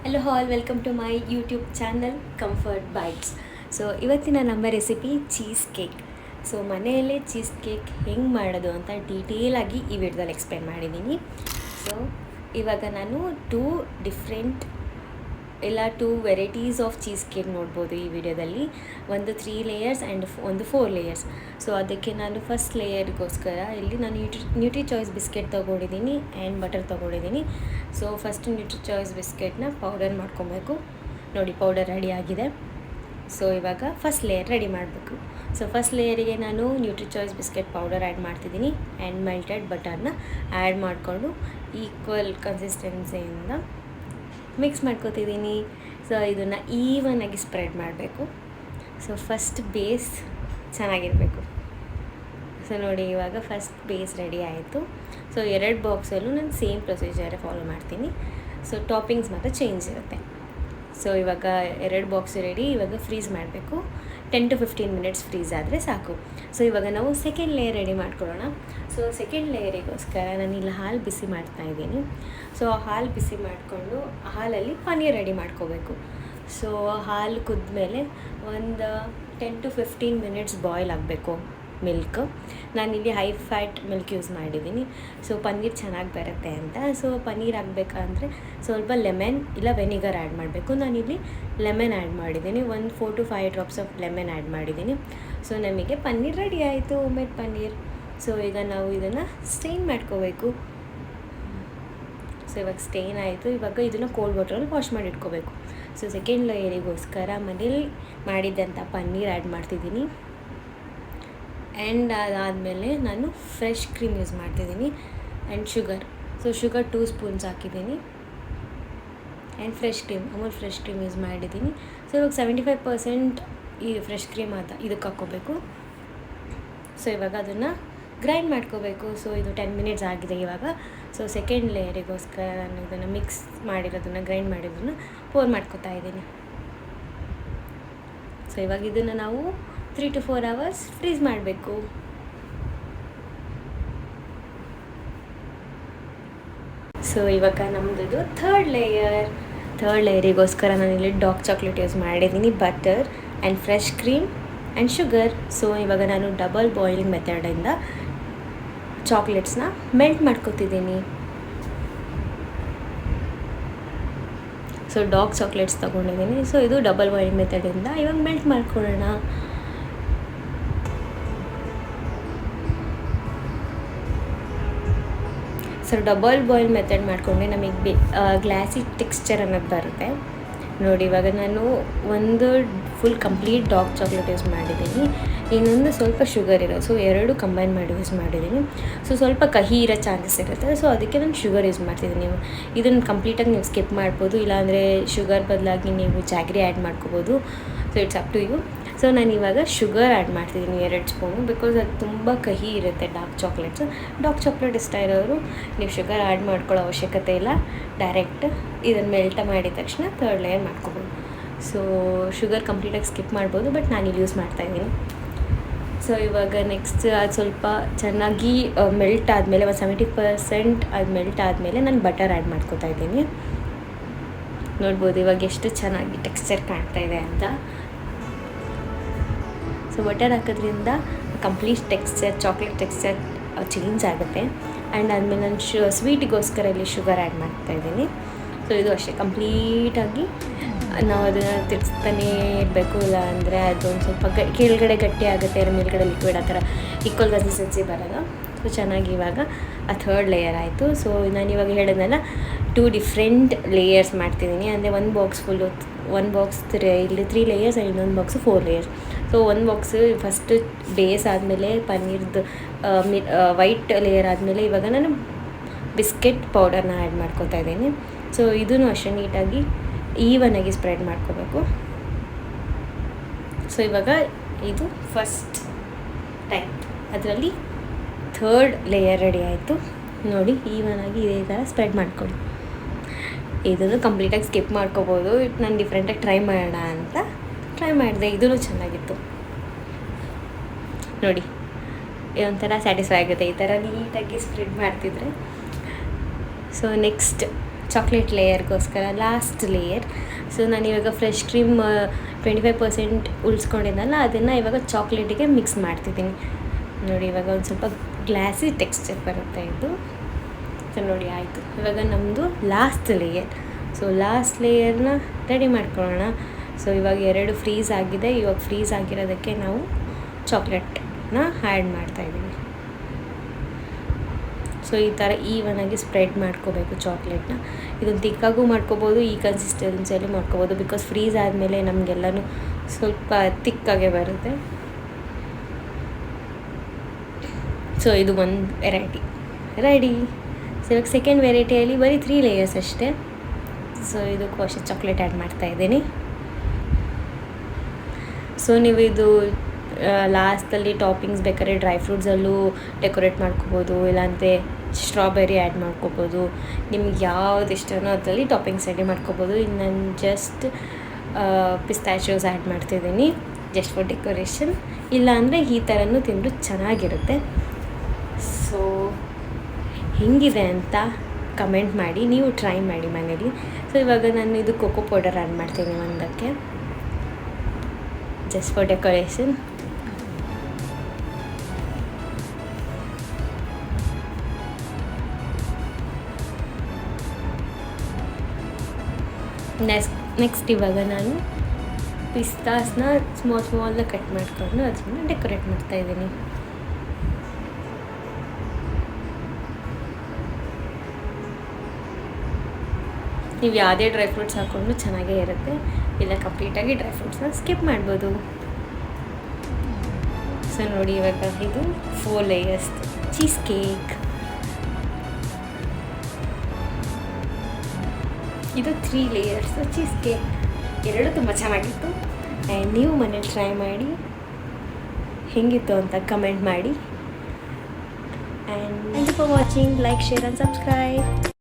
Hello all, welcome to my YouTube channel comfort bites. So ಇವತ್ತಿನ ನಮ್ಮ recipe cheese cake. So ಮನೆಯಲ್ಲೇ cheese cake ಹೆಂಗೆ ಮಾಡೋದು ಅಂತ ಡೀಟೇಲಾಗಿ ಈ ವಿಡಿಯೋದಲ್ಲಿ ಎಕ್ಸ್ಪ್ಲೇನ್ ಮಾಡಿದ್ದೀನಿ. ಸೊ ಇವಾಗ ನಾನು two varieties of cheese cake ನೋಡ್ಬೋದು ಈ ವಿಡಿಯೋದಲ್ಲಿ. ಒಂದು 3 ಲೇಯರ್ಸ್ ಆ್ಯಂಡ್ ಒಂದು 4 ಲೇಯರ್ಸ್. ಸೊ ಅದಕ್ಕೆ ನಾನು ಫಸ್ಟ್ ಲೇಯರ್ಗೋಸ್ಕರ ಇಲ್ಲಿ ನಾನು ನ್ಯೂಟ್ರಿ ಚಾಯ್ಸ್ ಬಿಸ್ಕೆಟ್ ತೊಗೊಂಡಿದ್ದೀನಿ ಆ್ಯಂಡ್ ಬಟರ್ ತೊಗೊಂಡಿದ್ದೀನಿ. ಸೊ ಫಸ್ಟ್ ನ್ಯೂಟ್ರಿ ಚಾಯ್ಸ್ ಬಿಸ್ಕೆಟ್ನ ಪೌಡರ್ ಮಾಡ್ಕೊಬೇಕು. ನೋಡಿ, ಪೌಡರ್ ರೆಡಿ ಆಗಿದೆ. ಸೊ ಇವಾಗ ಫಸ್ಟ್ ಲೇಯರ್ ರೆಡಿ ಮಾಡಬೇಕು. ಸೊ ಫಸ್ಟ್ ಲೇಯರಿಗೆ ನಾನು Nutri Choice biscuit powder add ಮಾಡ್ತಿದ್ದೀನಿ ಆ್ಯಂಡ್ ಮೆಲ್ಟೆಡ್ ಬಟರ್ನ ಆ್ಯಡ್ ಮಾಡಿಕೊಂಡು ಈಕ್ವಲ್ ಕನ್ಸಿಸ್ಟೆನ್ಸಿಯಿಂದ ಮಿಕ್ಸ್ ಮಾಡ್ಕೋತಿದ್ದೀನಿ. ಸೊ ಇದನ್ನು ಈವನಾಗಿ ಸ್ಪ್ರೆಡ್ ಮಾಡಬೇಕು. ಸೊ ಫಸ್ಟ್ ಬೇಸ್ ಚೆನ್ನಾಗಿರಬೇಕು. ಸೊ ನೋಡಿ, ಇವಾಗ ಫಸ್ಟ್ ಬೇಸ್ ರೆಡಿ ಆಯಿತು. ಸೊ 2 ಬಾಕ್ಸಲ್ಲೂ ನಾನು ಸೇಮ್ ಪ್ರೊಸೀಜರೇ ಫಾಲೋ ಮಾಡ್ತೀನಿ. ಸೊ ಟಾಪಿಂಗ್ಸ್ ಮಾತ್ರ ಚೇಂಜ್ ಇರುತ್ತೆ. ಸೊ ಇವಾಗ 2 ಬಾಕ್ಸ್ ರೆಡಿ. ಇವಾಗ ಫ್ರೀಸ್ ಮಾಡಬೇಕು. 10 to 15 ಮಿನಿಟ್ಸ್ ಫ್ರೀಸ್ ಆದರೆ ಸಾಕು. ಸೊ ಇವಾಗ ನಾವು ಸೆಕೆಂಡ್ ಲೇಯರ್ ರೆಡಿ ಮಾಡ್ಕೊಳ್ಳೋಣ. ಸೊ ಸೆಕೆಂಡ್ ಲೇಯರಿಗೋಸ್ಕರ ನಾನು ಇಲ್ಲಿ ಹಾಲು ಬಿಸಿ ಮಾಡ್ತಾಯಿದ್ದೀನಿ. ಸೊ ಹಾಲು ಬಿಸಿ ಮಾಡಿಕೊಂಡು ಹಾಲಲ್ಲಿ ಪನ್ನೀರ್ ರೆಡಿ ಮಾಡ್ಕೋಬೇಕು. ಸೊ ಹಾಲು ಕುದ್ಮೇಲೆ ಒಂದು 10 to 15 ಮಿನಿಟ್ಸ್ ಬಾಯ್ಲ್ ಆಗಬೇಕು ಮಿಲ್ಕ್. ನಾನಿಲ್ಲಿ ಹೈ ಫ್ಯಾಟ್ ಮಿಲ್ಕ್ ಯೂಸ್ ಮಾಡಿದ್ದೀನಿ. ಸೊ ಪನ್ನೀರ್ ಚೆನ್ನಾಗಿ ಬರುತ್ತೆ ಅಂತ. ಸೊ ಪನ್ನೀರ್ ಆಗಬೇಕಂದ್ರೆ ಸ್ವಲ್ಪ ಲೆಮನ್ ಇಲ್ಲ ವೆನಿಗರ್ ಆ್ಯಡ್ ಮಾಡಬೇಕು. ನಾನಿಲ್ಲಿ ಲೆಮನ್ ಆ್ಯಡ್ ಮಾಡಿದ್ದೀನಿ. ಒಂದು 4 to 5 drops of lemon add ಮಾಡಿದ್ದೀನಿ. ಸೊ ನಮಗೆ ಪನ್ನೀರ್ ರೆಡಿ ಆಯಿತು, ಹೋಮ್ಮೇಡ್ ಪನ್ನೀರ್. ಸೊ ಈಗ ನಾವು ಇದನ್ನು ಸ್ಟೇನ್ ಮಾಡ್ಕೋಬೇಕು. ಸೊ ಇವಾಗ ಸ್ಟೇನ್ ಆಯಿತು. ಇವಾಗ ಇದನ್ನು ಕೋಲ್ಡ್ ವಾಟ್ರಲ್ಲಿ ವಾಶ್ ಮಾಡಿ ಇಟ್ಕೋಬೇಕು. ಸೊ ಸೆಕೆಂಡ್ ಲೇಯರಿಗೋಸ್ಕರ ಮನೇಲಿ ಮಾಡಿದ್ದಂಥ ಪನ್ನೀರ್ ಆ್ಯಡ್ ಮಾಡ್ತಿದ್ದೀನಿ. ಆ್ಯಂಡ್ ಅದಾದಮೇಲೆ ನಾನು ಫ್ರೆಶ್ ಕ್ರೀಮ್ ಯೂಸ್ ಮಾಡ್ತಿದ್ದೀನಿ and sugar. So sugar 2 spoons ಹಾಕಿದ್ದೀನಿ and Amul fresh cream use ಮಾಡಿದ್ದೀನಿ. ಸೊ ಇವಾಗ 75% ಈ ಫ್ರೆಶ್ ಕ್ರೀಮ್ ಇದಕ್ಕೆ ಹಾಕ್ಕೋಬೇಕು. ಸೊ ಇವಾಗ ಅದನ್ನು ಗ್ರೈಂಡ್ ಮಾಡ್ಕೋಬೇಕು. ಸೊ ಇದು 10 ಮಿನಿಟ್ಸ್ ಆಗಿದೆ ಇವಾಗ. ಸೊ ಸೆಕೆಂಡ್ ಲೇಯರಿಗೋಸ್ಕರ ನಾನು ಇದನ್ನು ಮಿಕ್ಸ್ ಮಾಡಿರೋದನ್ನು ಗ್ರೈಂಡ್ ಮಾಡಿರೋದನ್ನು ಪೋರ್ ಮಾಡ್ಕೋತಾ ಇದ್ದೀನಿ. ಸೊ ಇವಾಗ ಇದನ್ನು ನಾವು 3 to 4 hours ಫ್ರೀಸ್ ಮಾಡಬೇಕು. ಸೊ ಇವಾಗ ನಮ್ಮದು ಥರ್ಡ್ ಲೇಯರಿಗೋಸ್ಕರ ನಾನಿಲ್ಲಿ ಡಾರ್ಕ್ ಚಾಕ್ಲೇಟ್ ಯೂಸ್ ಮಾಡಿದ್ದೀನಿ, butter and fresh cream and sugar. So ಇವಾಗ ನಾನು ಡಬಲ್ ಬಾಯ್ಲಿಂಗ್ ಮೆಥಡಿಂದ ಚಾಕ್ಲೇಟ್ಸ್ನ ಮೆಲ್ಟ್ ಮಾಡ್ಕೊತಿದ್ದೀನಿ. ಸೊ ಡಾರ್ಕ್ ಚಾಕ್ಲೇಟ್ಸ್ ತೊಗೊಂಡಿದ್ದೀನಿ. ಸೊ ಇದು ಡಬಲ್ ಬಾಯ್ಲಿಂಗ್ ಮೆಥಡಿಂದ ಇವಾಗ ಮೆಲ್ಟ್ ಮಾಡ್ಕೊಳ್ಳೋಣ. ಸೊ ಡಬಲ್ ಬಾಯ್ಲ್ ಮೆಥಡ್ ಮಾಡಿಕೊಂಡ್ರೆ ನಮಗೆ ಗ್ಲಾಸಿ ಟೆಕ್ಸ್ಚರ್ ಅನ್ನೋದು ಬರುತ್ತೆ. ನೋಡಿ, ಇವಾಗ ನಾನು ಒಂದು full complete dark chocolate use ಮಾಡಿದ್ದೀನಿ, ಇನ್ನೊಂದು ಸ್ವಲ್ಪ ಶುಗರ್ ಇರೋದು. ಸೊ 2 ಕಂಬೈನ್ ಮಾಡಿ ಯೂಸ್ ಮಾಡಿದ್ದೀನಿ. ಸೊ ಸ್ವಲ್ಪ ಕಹಿ ಇರೋ ಚಾನ್ಸಸ್ ಇರುತ್ತೆ. ಸೊ ಅದಕ್ಕೆ ನಾನು ಶುಗರ್ ಯೂಸ್ ಮಾಡ್ತಿದ್ದೀನಿ. ಇದನ್ನು ಕಂಪ್ಲೀಟಾಗಿ ನೀವು ಸ್ಕಿಪ್ ಮಾಡ್ಬೋದು, ಇಲ್ಲಾಂದರೆ ಶುಗರ್ ಬದಲಾಗಿ ನೀವು ಜಾಗ್ರಿ ಆ್ಯಡ್ ಮಾಡ್ಕೋಬೋದು. So it's up to you. So ನಾನು ಇವಾಗ ಶುಗರ್ ಆ್ಯಡ್ ಮಾಡ್ತಿದ್ದೀನಿ 2 ಸ್ಪೂನು, ಬಿಕಾಸ್ ಅದು ತುಂಬ ಕಹಿ ಇರುತ್ತೆ ಡಾರ್ಕ್ ಚಾಕ್ಲೇಟ್ ಇಷ್ಟ ಇರೋರು ನೀವು ಶುಗರ್ ಆ್ಯಡ್ ಮಾಡ್ಕೊಳ್ಳೋ ಅವಶ್ಯಕತೆ ಇಲ್ಲ. ಡೈರೆಕ್ಟ್ ಇದನ್ನು ಮೆಲ್ಟ್ ಮಾಡಿದ ತಕ್ಷಣ ಥರ್ಡ್ ಲೇಯರ್ ಮಾಡ್ಕೋಬೋದು. ಸೊ ಶುಗರ್ ಕಂಪ್ಲೀಟಾಗಿ ಸ್ಕಿಪ್ ಮಾಡ್ಬೋದು, ಬಟ್ ನಾನು ಇಲ್ಲಿ ಯೂಸ್ ಮಾಡ್ತಾಯಿದ್ದೀನಿ. ಸೊ ಇವಾಗ ನೆಕ್ಸ್ಟ್ ಅದು ಸ್ವಲ್ಪ ಚೆನ್ನಾಗಿ ಮೆಲ್ಟ್ ಆದಮೇಲೆ ಒಂದು 70% ಅದು ಮೆಲ್ಟ್ ಆದಮೇಲೆ ನಾನು ಬಟರ್ ಆ್ಯಡ್ ಮಾಡ್ಕೋತಾ ಇದ್ದೀನಿ. ನೋಡ್ಬೋದು ಇವಾಗ ಎಷ್ಟು ಚೆನ್ನಾಗಿ ಟೆಕ್ಸ್ಚರ್ ಕಾಣ್ತಾ ಇದೆ ಅಂತ. ಸೊ ಬಟರ್ ಹಾಕೋದ್ರಿಂದ ಕಂಪ್ಲೀಟ್ ಚಾಕ್ಲೇಟ್ ಟೆಕ್ಸ್ಚರ್ ಚೇಂಜ್ ಆಗುತ್ತೆ. ಆ್ಯಂಡ್ ಆದಮೇಲೆ ನಾನು ಸ್ವೀಟಿಗೋಸ್ಕರ ಇಲ್ಲಿ ಶುಗರ್ ಆ್ಯಡ್ ಮಾಡ್ತಾಯಿದ್ದೀನಿ. ಸೊ ಇದು ಅಷ್ಟೇ, ಕಂಪ್ಲೀಟಾಗಿ ನಾವು ಅದನ್ನು ತಿರ್ಗಿಸ್ತಾನೇ ಇರಬೇಕು, ಇಲ್ಲ ಅಂದರೆ ಅದೊಂದು ಸ್ವಲ್ಪ ಕೆಳಗಡೆ ಗಟ್ಟಿ ಆಗುತ್ತೆ, ಮೇಲ್ಗಡೆ ಲಿಕ್ವಿಡ್ ಆ ಥರ ಈಕ್ವಲ್ ಕನ್ಸಿಸ್ಟೆನ್ಸಿ ಬರೋದು. ಸೊ ಚೆನ್ನಾಗಿ ಇವಾಗ ಆ ಥರ್ಡ್ ಲೇಯರ್ ಆಯಿತು. ಸೊ ನಾನು ಇವಾಗ ಹೇಳಿದ್ನಲ್ಲ 2 ಡಿಫ್ರೆಂಟ್ ಲೇಯರ್ಸ್ ಮಾಡ್ತಿದ್ದೀನಿ. ಅಂದರೆ ಒಂದು ಬಾಕ್ಸ್ ಇಲ್ಲಿ 3 ಲೇಯರ್ಸ್ ಆ್ಯಂಡ್ ಇನ್ನೊಂದು ಬಾಕ್ಸು 4 ಲೇಯರ್ಸ್. ಸೊ ಒಂದು ಬಾಕ್ಸು ಫಸ್ಟು ಬೇಸ್ ಆದಮೇಲೆ ಪನ್ನೀರ್ದು ವೈಟ್ ಲೇಯರ್ ಆದಮೇಲೆ ಇವಾಗ ನಾನು ಬಿಸ್ಕೆಟ್ ಪೌಡರ್ನ ಆ್ಯಡ್ ಮಾಡ್ಕೊತಾ ಇದ್ದೀನಿ. ಸೊ ಇದೂ ಅಷ್ಟೇ ನೀಟಾಗಿ ಈವನಾಗಿ ಸ್ಪ್ರೆಡ್ ಮಾಡ್ಕೋಬೇಕು. ಸೊ ಇವಾಗ ಇದು ಫಸ್ಟ್ ಟೈಪ್, ಅದರಲ್ಲಿ ಥರ್ಡ್ ಲೇಯರ್ ರೆಡಿ ಆಯಿತು. ನೋಡಿ, ಈವನಾಗಿ ಇದೇ ಥರ ಸ್ಪ್ರೆಡ್ ಮಾಡ್ಕೊಳ್ಳಿ. ಇದನ್ನು ಕಂಪ್ಲೀಟಾಗಿ ಸ್ಕಿಪ್ ಮಾಡ್ಕೋಬೋದು. ನಾನು ಡಿಫ್ರೆಂಟಾಗಿ ಟ್ರೈ ಮಾಡೋಣ ಅಂತ ಟ್ರೈ ಮಾಡಿದೆ. ಇದೂ ಚೆನ್ನಾಗಿತ್ತು. ನೋಡಿ, ಒಂಥರ ಸ್ಯಾಟಿಸ್ಫೈ ಆಗುತ್ತೆ ಈ ಥರ ನೀಟಾಗಿ ಸ್ಪ್ರೆಡ್ ಮಾಡ್ತಿದ್ರೆ. ಸೊ ನೆಕ್ಸ್ಟ್ ಚಾಕ್ಲೇಟ್ ಲೇಯರ್ಗೋಸ್ಕರ ಲಾಸ್ಟ್ ಲೇಯರ್. ಸೊ ನಾನು ಇವಾಗ ಫ್ರೆಶ್ ಕ್ರೀಮ್ 25% ಉಳಿಸ್ಕೊಂಡಿದ್ದಲ್ಲ, ಅದನ್ನು ಇವಾಗ ಚಾಕ್ಲೇಟಿಗೆ ಮಿಕ್ಸ್ ಮಾಡ್ತಿದ್ದೀನಿ. ನೋಡಿ ಇವಾಗ ಒಂದು ಸ್ವಲ್ಪ ಗ್ಲಾಸಿ ಟೆಕ್ಸ್ಚರ್ ಬರುತ್ತೆ ಇದು. ಸೊ ನೋಡಿ ಆಯಿತು. ಇವಾಗ ನಮ್ಮದು ಲಾಸ್ಟ್ ಲೇಯರ್. ಸೊ ಲಾಸ್ಟ್ ಲೇಯರ್ನ ರೆಡಿ ಮಾಡ್ಕೊಳ್ಳೋಣ. ಸೊ ಇವಾಗ 2 ಫ್ರೀಸ್ ಆಗಿದೆ. ಇವಾಗ ಫ್ರೀಸ್ ಆಗಿರೋದಕ್ಕೆ ನಾವು ಚಾಕ್ಲೇಟ್ನ ಆ್ಯಡ್ ಮಾಡ್ತಾಯಿದ್ದೀವಿ. ಸೊ ಈ ಥರ ಈವನಾಗಿ ಸ್ಪ್ರೆಡ್ ಮಾಡ್ಕೋಬೇಕು ಚಾಕ್ಲೇಟ್ನ. ಇದನ್ನು ತಿಕ್ಕಾಗೂ ಮಾಡ್ಕೋಬೋದು, ಈ ಕನ್ಸಿಸ್ಟೆನ್ಸಿಯಲ್ಲಿ ಮಾಡ್ಕೋಬೋದು. ಬಿಕಾಸ್ ಫ್ರೀಸ್ ಆದಮೇಲೆ ನಮಗೆಲ್ಲನೂ ಸ್ವಲ್ಪ ತಿಕ್ಕಾಗೆ ಬರುತ್ತೆ. ಸೊ ಇದು ಒಂದು ವೆರೈಟಿ ರೆಡಿ. ಸೊ ಇವಾಗ ಸೆಕೆಂಡ್ ವೆರೈಟಿಯಲ್ಲಿ ಬರೀ 3 ಲೇಯರ್ಸ್ ಅಷ್ಟೇ. ಸೊ ಇದಕ್ಕೂ ಅಷ್ಟೇ ಚಾಕ್ಲೇಟ್ ಆ್ಯಡ್ ಮಾಡ್ತಾಯಿದ್ದೀನಿ. ಸೊ ನೀವು ಇದು ಲಾಸ್ಟಲ್ಲಿ ಟಾಪಿಂಗ್ಸ್ ಬೇಕಾದ್ರೆ ಡ್ರೈ ಫ್ರೂಟ್ಸಲ್ಲೂ ಡೆಕೋರೇಟ್ ಮಾಡ್ಕೋಬೋದು, ಇಲ್ಲಾಂದರೆ ಸ್ಟ್ರಾಬೆರಿ ಆ್ಯಡ್ ಮಾಡ್ಕೋಬೋದು. ನಿಮ್ಗೆ ಯಾವ್ದು ಇಷ್ಟನೋ ಅದರಲ್ಲಿ ಟಾಪಿಂಗ್ಸ್ ರೆಡಿ ಮಾಡ್ಕೋಬೋದು. ಇನ್ನು ನಾನು ಜಸ್ಟ್ ಪಿಸ್ತಾಚಿಯೋಸ್ ಆ್ಯಡ್ ಮಾಡ್ತಿದ್ದೀನಿ ಜಸ್ಟ್ ಫಾರ್ ಡೆಕೋರೇಷನ್. ಇಲ್ಲಾಂದರೆ ಈ ಥರನೂ ತಿಂದರೂ ಚೆನ್ನಾಗಿರುತ್ತೆ. ಸೊ ಹೆಂಗಿದೆ ಅಂತ ಕಮೆಂಟ್ ಮಾಡಿ, ನೀವು ಟ್ರೈ ಮಾಡಿ ಮನೇಲಿ. ಸೊ ಇವಾಗ ನಾನು ಇದು ಕೋಕೋ ಪೌಡರ್ ಆ್ಯಡ್ ಮಾಡ್ತೀನಿ ಒಂದಕ್ಕೆ, ಜಸ್ಟ್ ಫಾರ್ ಡೆಕೋರೇಷನ್. ನೆಕ್ಸ್ಟ್ ಇವಾಗ ನಾನು ಪಿಸ್ತಾಸ್ನ ಸ್ಮಾಲ್ ಕಟ್ ಮಾಡಿಕೊಂಡು ಅದನ್ನು ಡೆಕೋರೇಟ್ ಮಾಡ್ತಾಯಿದ್ದೀನಿ. ನೀವು ಯಾವುದೇ ಡ್ರೈ ಫ್ರೂಟ್ಸ್ ಹಾಕ್ಕೊಂಡು ಚೆನ್ನಾಗೇ ಇರುತ್ತೆ. ಇಲ್ಲ ಕಂಪ್ಲೀಟಾಗಿ ಡ್ರೈ ಫ್ರೂಟ್ಸ್ನ ಸ್ಕಿಪ್ ಮಾಡ್ಬೋದು. ಸೊ ನೋಡಿ ಇವಾಗ ಇದು 4 ಲೇಯರ್ಸ್ ಚೀಸ್ ಕೇಕ್. ಇದು 3 ಲೇಯರ್ಸ್ ಚೀಸ್ ಕೇಕ್. ಎರಡೂ ತುಂಬ ಚೆನ್ನಾಗಿತ್ತು. ಆ್ಯಂಡ್ ನೀವು ಮನೇಲಿ ಟ್ರೈ ಮಾಡಿ ಹೇಗಿತ್ತು ಅಂತ ಕಮೆಂಟ್ ಮಾಡಿ. And thank you for watching. Like, share and subscribe.